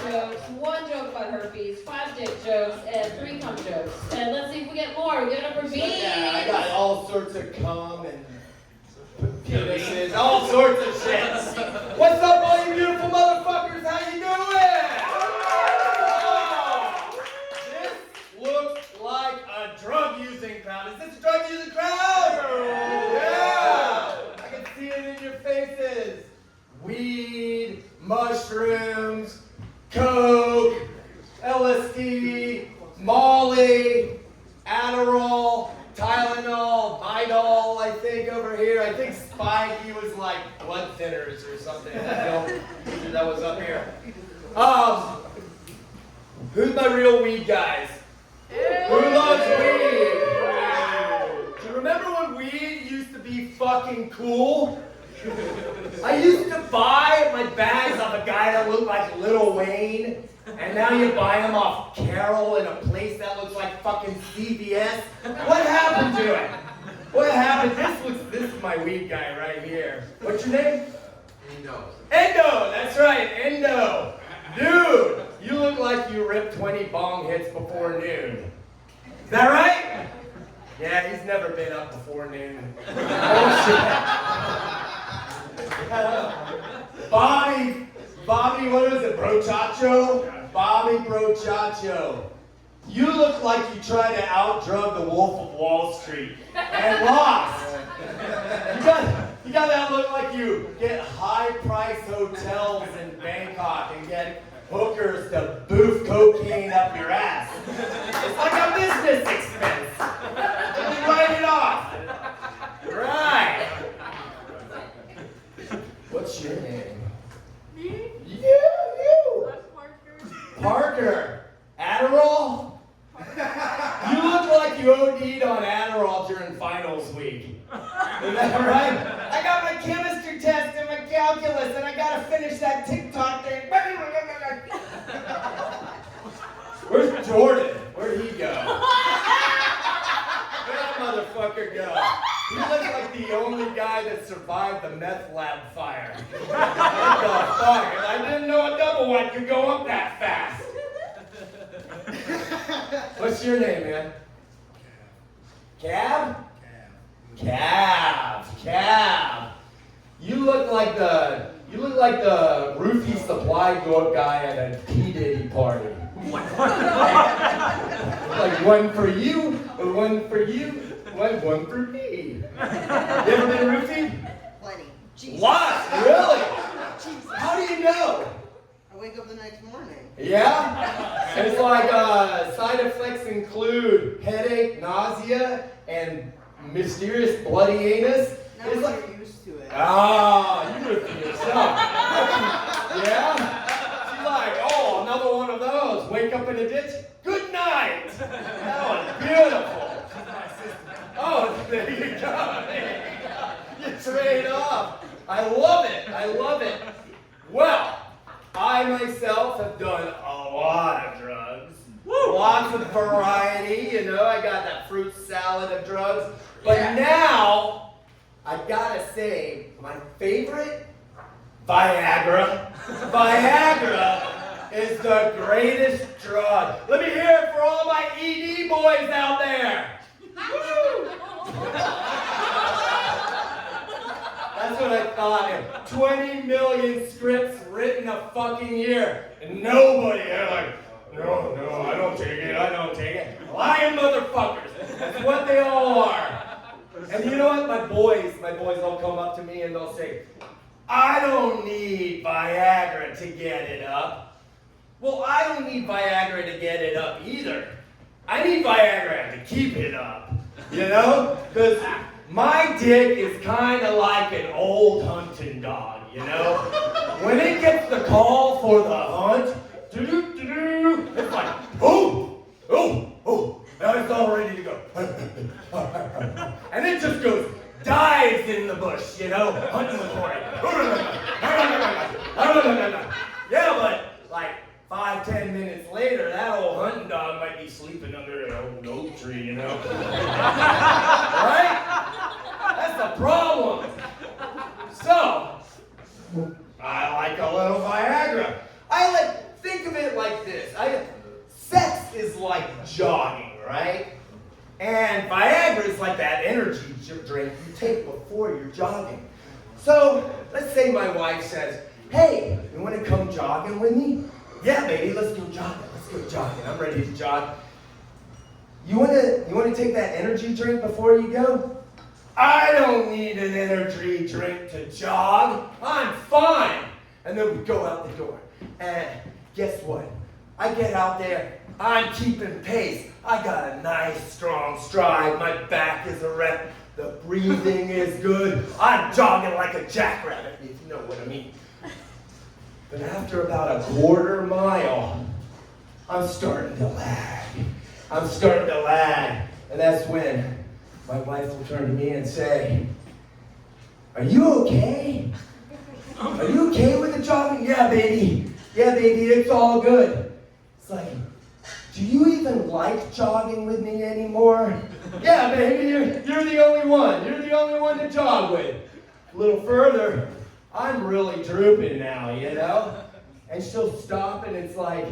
jokes, 1 joke about herpes, 5 dick jokes, and 3 cum jokes. And let's see if we get more. Give it up for Beans. Yeah, I got all sorts of cum and penises, all sorts of shit. What's up, all you beautiful motherfuckers? How you doing? Oh, this looks like a drug-using crowd. Is this a drug-using crowd? Yeah! I can see it in your faces. Weed, mushrooms, coke, LSD, Molly, Adderall, Tylenol, Midol, I think over here. I think Spikey was like blood thinners or something. That was up here. Who's my real weed guys? Who loves weed? Do you remember when weed used to be fucking cool? I used to buy my bags off a guy that looked like Lil Wayne, and now you buy them off Carol in a place that looks like fucking CVS. What happened to it? What happened? This is my weed guy right here. What's your name? Endo. Endo, that's right, Endo. Dude, you look like you ripped 20 bong hits before noon. Is that right? Yeah, he's never been up before noon. Oh shit. Bobby, what is it, Brochacho? Bobby Brochacho. You look like you tried to outdrug the Wolf of Wall Street and lost. You got that look like you get high-priced hotels in Bangkok and get hookers to boof cocaine up your ass. It's like a business expense. You write it off. Right. What's your name? Me? You. I'm Parker. Parker. Adderall? You look like you OD'd on Adderall during finals week. Is that right? I got my chemistry test and my calculus, and I gotta finish that TikTok thing. Where's Jordan? Where'd he go? Where'd that motherfucker go? He looks like the only guy that survived the meth lab fire. What the fuck? I didn't know a double one could go up that fast. What's your name, man? Cab? Cab. You look like the roofie supply guy at a P. Diddy party. Like one for you, one for you, one for me. You ever been roofie? Plenty. Jesus. What? Really? Jesus. How do you know? I wake up the next morning. Yeah? It's like side effects include headache, nausea, and mysterious bloody anus. Now It's like, you're used to it. ah, you do it for yourself. Yeah? She's like, oh, another one of those. Wake up in a ditch. Good night. That was beautiful. She's my sister. Oh, there you go. You trade off. I love it. Well, I myself have done a lot of drugs. Lots of variety, you know. I got that fruit salad of drugs. But now, I gotta say, my favorite, Viagra. Viagra is the greatest drug. Let me hear it for all my ED boys out there. Woo! That's what I thought. 20 million scripts written a fucking year. And nobody, they're like, no, I don't take it. Lying motherfuckers. That's what they all are. And you know what? My boys will come up to me and they'll say, I don't need Viagra to get it up. Well, I don't need Viagra to get it up either. I need Viagra to keep it up. You know? Because my dick is kind of like an old hunting dog, you know? When it gets the call for the hunt, it's like, oh, now it's all ready to go. And it just goes, dives in the bush, you know, hunting for it. Yeah, but like 5-10 minutes later, that old hunting dog might be sleeping under an old oak tree, you know? Right? That's the problem. So, I like a little Viagra. Think of this. Sex is like jogging, right? And Viagra is like that energy drink you take before you're jogging. So let's say my wife says, hey, you want to come jogging with me? Yeah, baby, let's go jogging. Let's go jogging. I'm ready to jog. You want to take that energy drink before you go? I don't need an energy drink to jog. I'm fine. And then we go out the door. And guess what? I get out there. I'm keeping pace. I got a nice, strong stride. My back is erect. The breathing is good. I'm jogging like a jackrabbit, if you know what I mean. But after about a quarter mile, I'm starting to lag. And that's when my wife will turn to me and say, are you okay? Are you okay with the jogging? Yeah, baby, it's all good. It's like, do you even like jogging with me anymore? Yeah, baby, you're the only one. You're the only one to jog with. A little further, I'm really drooping now, you know? And she'll stop and it's like,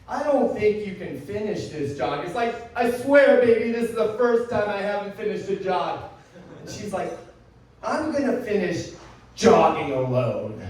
I don't think you can finish this jog. It's like, I swear, baby, this is the first time I haven't finished a jog. And she's like, I'm gonna finish jogging alone.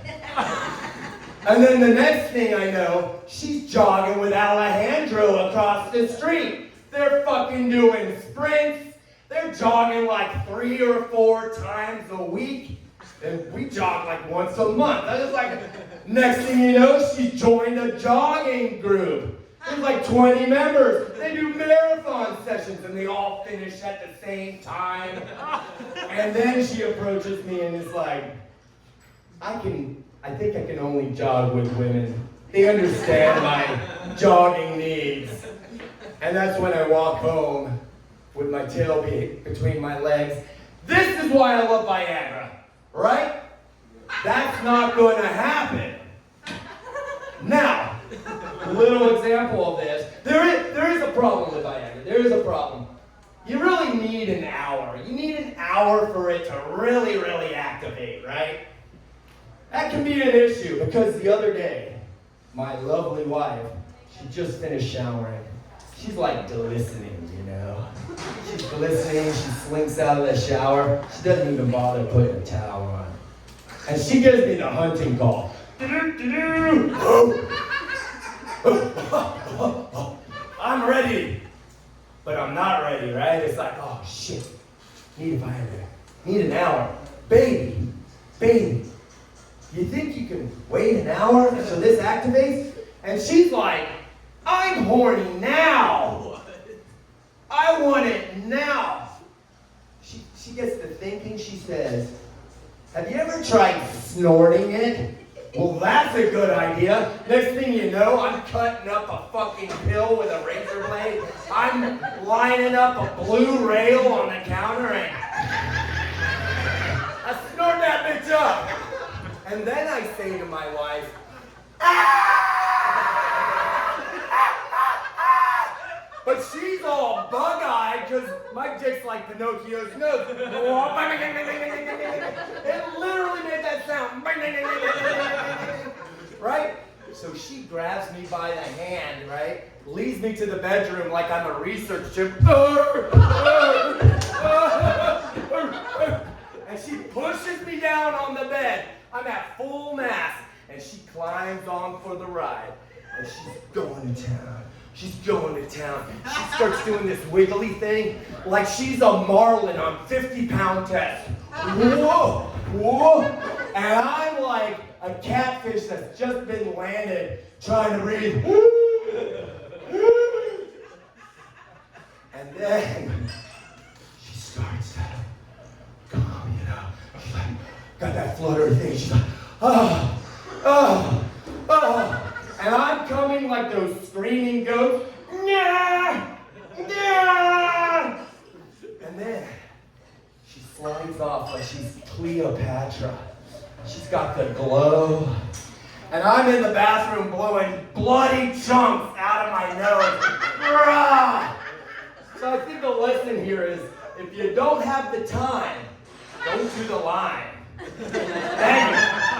And then the next thing I know, she's jogging with Alejandro across the street. They're fucking doing sprints. They're jogging like 3 or 4 times a week. And we jog like once a month. I was like, next thing you know, she joined a jogging group. There's like 20 members. They do marathon sessions and they all finish at the same time. And then she approaches me and is like, I think I can only jog with women. They understand my jogging needs. And that's when I walk home with my tail between my legs. This is why I love Viagra, right? That's not going to happen. Now, a little example of this. There is a problem with Viagra. There is a problem. You really need an hour. You need an hour for it to really, really activate, right? That can be an issue because the other day, my lovely wife, she just finished showering. She's like glistening, you know. She's glistening, she slinks out of the shower. She doesn't even bother putting a towel on. And she gives me the hunting call. I'm ready, but I'm not ready, right? It's like, oh shit, need a Viagra, need an hour. Baby, you think you can wait an hour so this activates? And she's like, I'm horny now. I want it now. She gets to thinking, she says, have you ever tried snorting it? Well, that's a good idea. Next thing you know, I'm cutting up a fucking pill with a razor blade. I'm lining up a blue rail on the counter and I snort that bitch up. And then I say to my wife, but she's all bug-eyed because my dick's like Pinocchio's nose. It literally made that sound. Right? So she grabs me by the hand, right? Leads me to the bedroom like I'm a research chip. And she pushes me down on the bed. I'm at full mast. And she climbs on for the ride. And she's going to town. She's going to town. She starts doing this wiggly thing like she's a marlin on 50-pound test. Whoa, whoa. And I'm like a catfish that's just been landed trying to breathe. And then she starts to come, you know. She's like, got that fluttery thing. She's like, oh. And I'm coming like those screaming goats. Nyah! Nyah! And then she slides off like she's Cleopatra. She's got the glow. And I'm in the bathroom blowing bloody chunks out of my nose. Rah! So I think the lesson here is, if you don't have the time, don't do the line. Thank you.